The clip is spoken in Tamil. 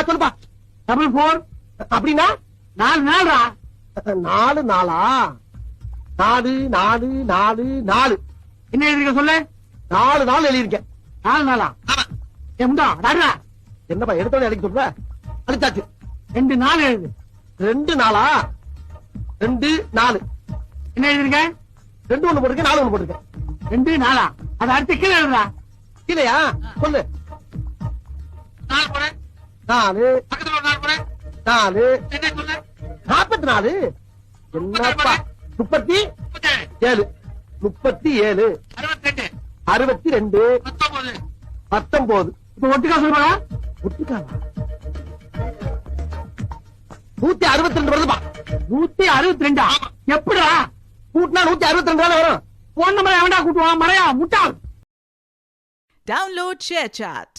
சொல்லுப்பா. 4 அப்படின்னா 4 நாள்ரா. 4 நாளா? 4 4 4 4 என்ன எழுதிருக்க சொல்லு. 4 நாள் எழுதியிருக்கேன். 4 நாளா? முண்டா டாடா. என்னப்பா எடுத்தோட எழுதி சொல்ற? அழிச்சாச்சு. 2 நாள் எழுது. 2 நாளா? 2 4 என்ன எழுதிருக்க? 2 ஒண்ணு போட்டிருக்கேன், 4 ஒண்ணு போட்டிருக்கேன். 2 நாளா? அது அடுத்து கீழே எழுதுடா. இல்லையா? சொல்லு. 4 போடு. 4 பக்கத்துல ஒரு 4 போடு. 4 என்ன சொல்லு? 44. என்னப்பா 37 37 62 62 19 19. இப்ப ஒட்டுக்கா சொல்லுடா. ஒட்டுக்காவா? 162 வருதுப்பா. 162. எப்படிடா? கூட்டினா 162 வரும். போன் நம்பர் எவன்டா கூட்டுவான்? மறையா முட்டாள். Download ShareChat.